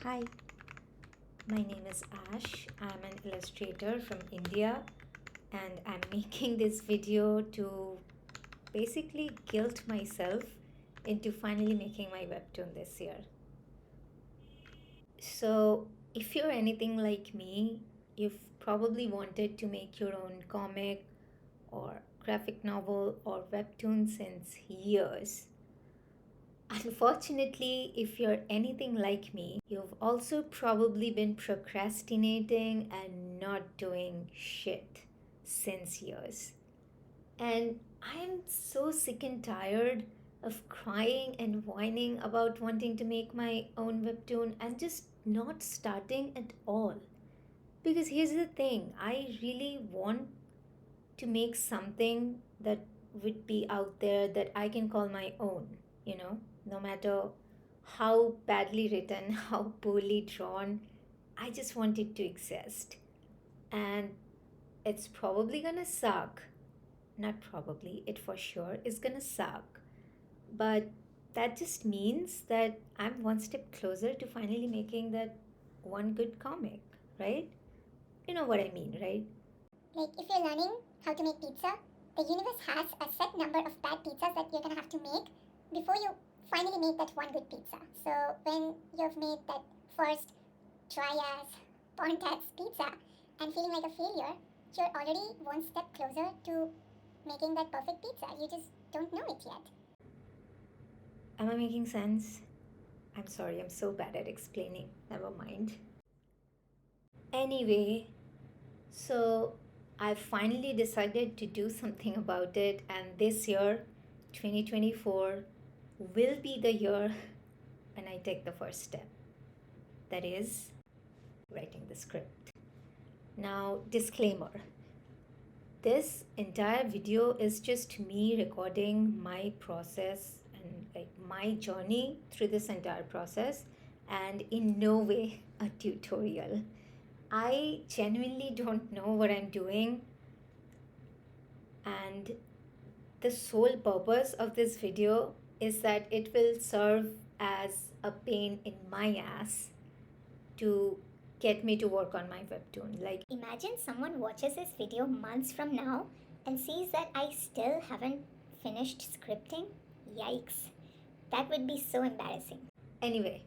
Hi, my name is Ash. I'm an illustrator from India and I'm making this video to basically guilt myself into finally making my webtoon this year. So, if you're anything like me, you've probably wanted to make your own comic or graphic novel or webtoon since years. Unfortunately, if you're anything like me, you've also probably been procrastinating and not doing shit since years. And I am so sick and tired of crying and whining about wanting to make my own webtoon and just not starting at all. Because here's the thing, I really want to make something that would be out there that I can call my own, no matter how badly written, how poorly drawn, I just want it to exist. And it's probably gonna suck. Not probably, it for sure is gonna suck. But that just means that I'm one step closer to finally making that one good comic, right? You know what I mean, right? Like, if you're learning how to make pizza, the universe has a set number of bad pizzas that you're gonna have to make before you finally make that one good pizza. So, when you've made that first dry ass, burnt ass pizza and feeling like a failure, you're already one step closer to making that perfect pizza. You just don't know it yet. Am I making sense? I'm sorry, I'm so bad at explaining. Never mind. Anyway, so I finally decided to do something about it, and this year, 2024, will be the year when I take the first step. That is, writing the script. Now, disclaimer, this entire video is just me recording my process and like my journey through this entire process, and in no way a tutorial. I genuinely don't know what I'm doing, and the sole purpose of this video is that it will serve as a pain in my ass to get me to work on my webtoon. Like, Imagine someone watches this video months from now and sees that I still haven't finished scripting. Yikes. That would be so embarrassing. anyway,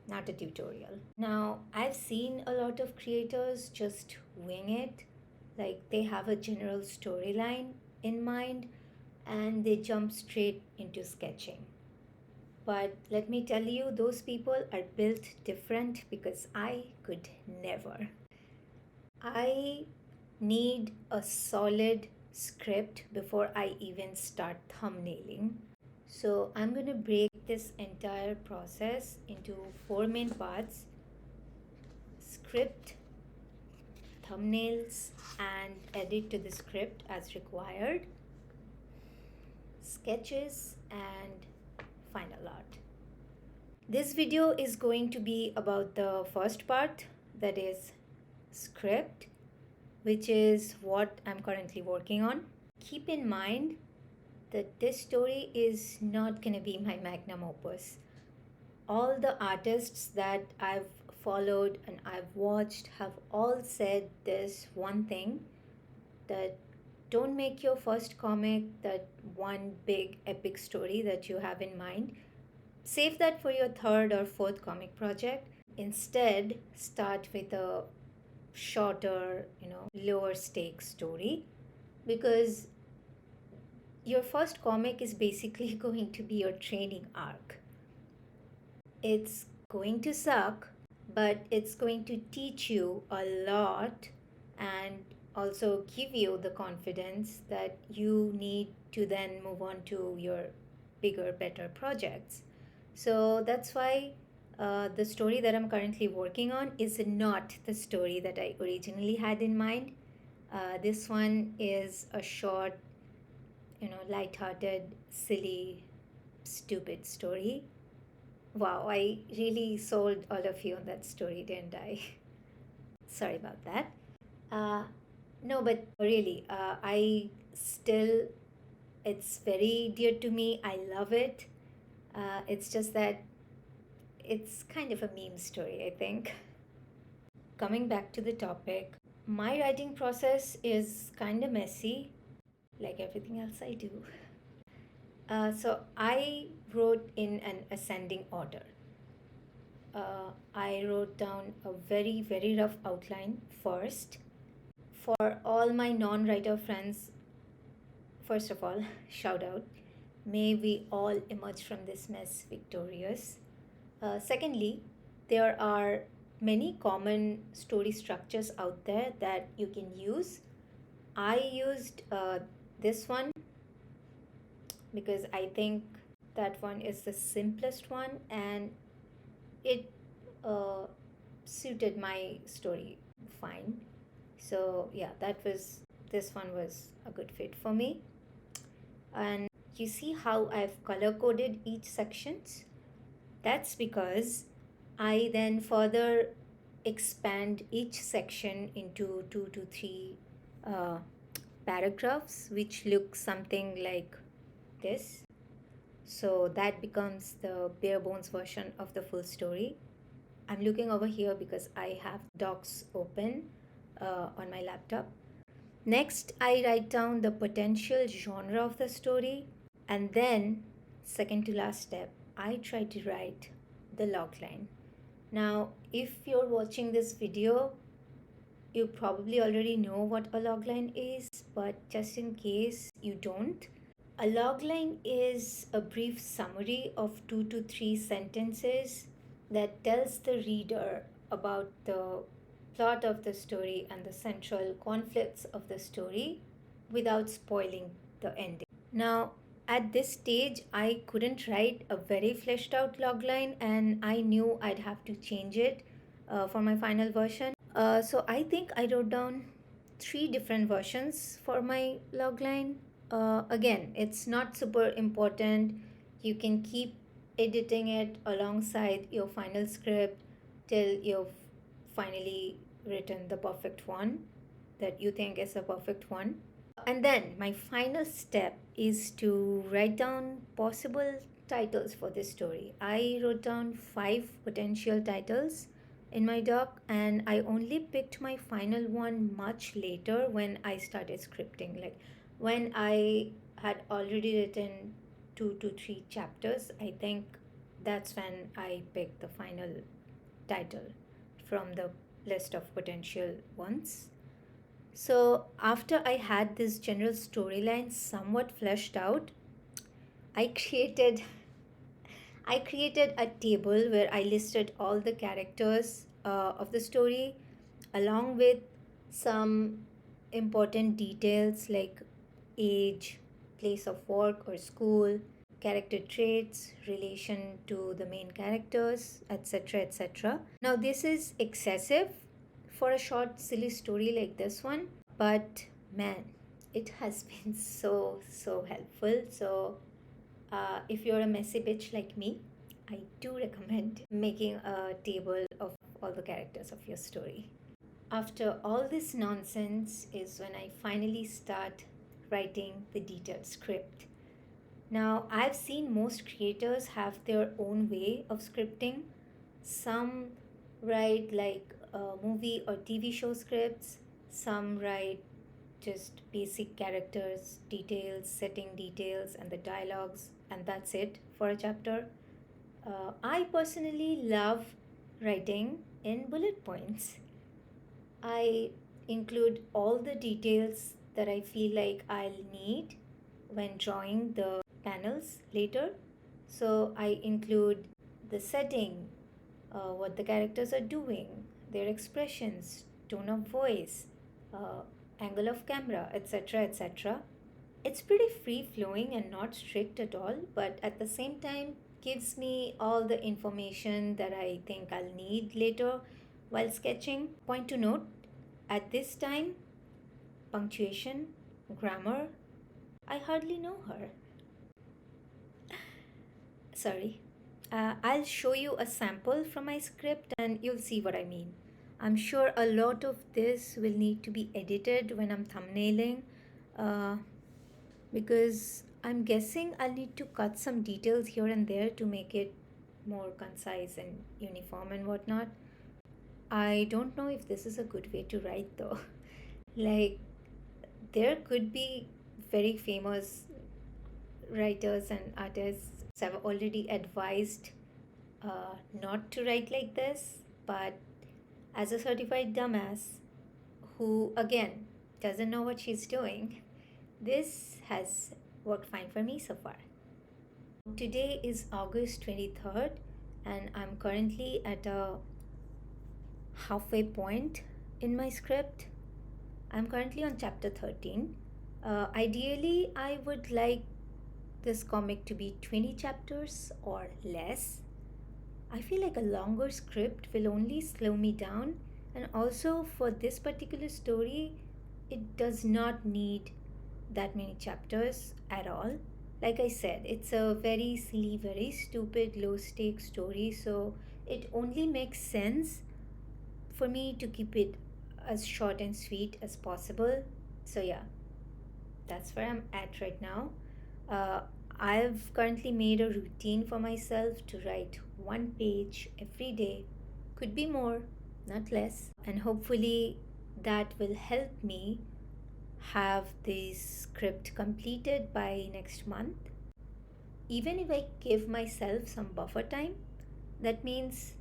not a tutorial. Now, I've seen a lot of creators just wing it, like they have a general storyline in mind and they jump straight into sketching. But let me tell you, those people are built different because I could never. I need a solid script before I even start thumbnailing. So I'm going to break this entire process into four main parts: script, thumbnails, and edit to the script as required, sketches, and final art. This video is going to be about the first part, that is script, which is what I'm currently working on. Keep in mind that this story is not going to be my magnum opus. All the artists that I've followed and I've watched have all said this one thing, that don't make your first comic that one big epic story that you have in mind. Save that for your third or fourth comic project. Instead, start with a shorter, lower stakes story, because your first comic is basically going to be your training arc. It's going to suck, but it's going to teach you a lot and also give you the confidence that you need to then move on to your bigger, better projects. So that's why the story that I'm currently working on is not the story that I originally had in mind. This one is a short, lighthearted, silly, stupid story. Wow, I really sold all of you on that story, didn't I? Sorry about that. Uh, no, but really, I still, it's very dear to me. I love it. It's just that it's kind of a meme story, I think. Coming back to the topic, my writing process is kind of messy, like everything else I do. So I wrote in an ascending order. I wrote down a very, very rough outline first. For all my non writer friends, first of all, shout out. May we all emerge from this mess victorious. Secondly, there are many common story structures out there that you can use. I used this one because I think that one is the simplest one and it uh, suited my story fine. So, yeah, this one was a good fit for me. And you see how I've color coded each sections? That's because I then further expand each section into 2 to 3 uh, paragraphs, which look something like this. So that becomes the bare bones version of the full story. I'm looking over here because I have docs open on my laptop. Next, I write down the potential genre of the story, and then, second to last step, I try to write the logline. Now, if you're watching this video, you probably already know what a logline is, but just in case you don't, a logline is a brief summary of 2 to 3 sentences that tells the reader about the plot of the story and the central conflicts of the story without spoiling the ending. Now, at this stage, I couldn't write a very fleshed out logline and I knew I'd have to change it for my final version. So I think I wrote down 3 different versions for my logline. Again, it's not super important. You can keep editing it alongside your final script till you've finally written the perfect one that you think is a perfect one. And then my final step is to write down possible titles for this story. I wrote down 5 potential titles in my doc, and I only picked my final one much later when I started scripting. Like when I had already written 2 to 3 chapters, I think that's when I picked the final title from the list of potential ones. So, after I had this general storyline somewhat fleshed out, I created I created a table where I listed all the characters of the story along with some important details like age, place of work or school, character traits, relation to the main characters, etc. etc. Now, this is excessive for a short, silly story like this one, but man, it has been so helpful. So, if you're a messy bitch like me, I do recommend making a table of all the characters of your story. After all this nonsense is when I finally start writing the detailed script. Now, I've seen most creators have their own way of scripting. Some write like movie or TV show scripts, some write just basic characters, details, setting details, and the dialogues, and that's it for a chapter. I personally love writing in bullet points. I include all the details that I feel like I'll need when drawing the panels later. So I include the setting, what the characters are doing, their expressions, tone of voice, uh, angle of camera, etc. etc. It's pretty free flowing and not strict at all, but at the same time, gives me all the information that I think I'll need later while sketching. Point to note, at this time, punctuation, grammar, I hardly know her. Sorry. I'll show you a sample from my script and you'll see what I mean. I'm sure a lot of this will need to be edited when I'm thumbnailing uh, because I'm guessing I'll need to cut some details here and there to make it more concise and uniform and whatnot. I don't know if this is a good way to write though. Like, there could be very famous writers and artists have already advised not to write like this, but as a certified dumbass who, again, doesn't know what she's doing, this has worked fine for me so far. Today is August 23rd, and I'm currently at a halfway point in my script. I'm currently on chapter 13. Ideally, I would like this comic to be 20 chapters or less. I feel like a longer script will only slow me down, and also for this particular story, it does not need that many chapters at all. Like I said, it's a very silly, very stupid, low stakes story, so it only makes sense for me to keep it as short and sweet as possible. So, yeah, that's where I'm at right now. Uh, I've currently made a routine for myself to write one page every day. Could be more, not less. And hopefully, that will help me have this script completed by next month. Even if I give myself some buffer time, that means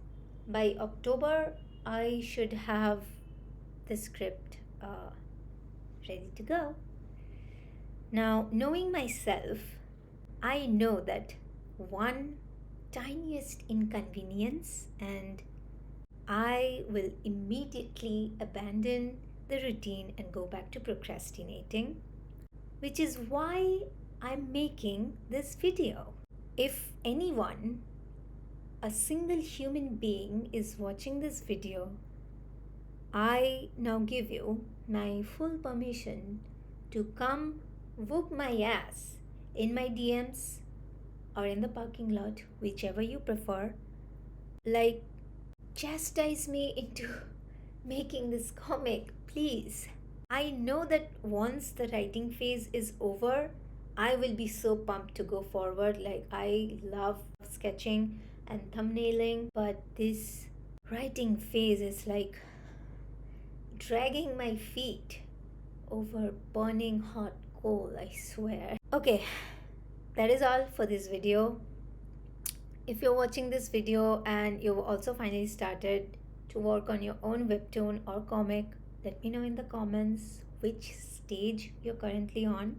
by October, I should have the script ready to go. Now, knowing myself, I know that one tiniest inconvenience and I will immediately abandon the routine and go back to procrastinating, which is why I'm making this video. If anyone, a single human being, is watching this video, I now give you my full permission to come whoop my ass in my DMs or in the parking lot, whichever you prefer. Like, chastise me into making this comic, please. I know that once the writing phase is over, I will be so pumped to go forward. Like, I love sketching and thumbnailing, but this writing phase is like dragging my feet over burning hot coal, I swear. Okay, that is all for this video. If you're watching this video and you've also finally started to work on your own webtoon or comic, let me know in the comments which stage you're currently on.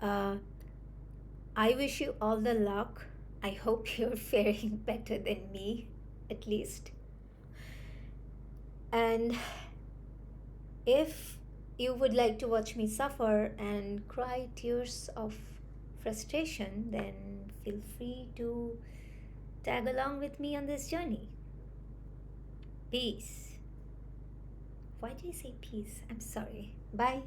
I wish you all the luck. I hope you're faring better than me, at least. And if you would like to watch me suffer and cry tears of frustration, then feel free to tag along with me on this journey. Peace. Why did I say peace? I'm sorry. Bye.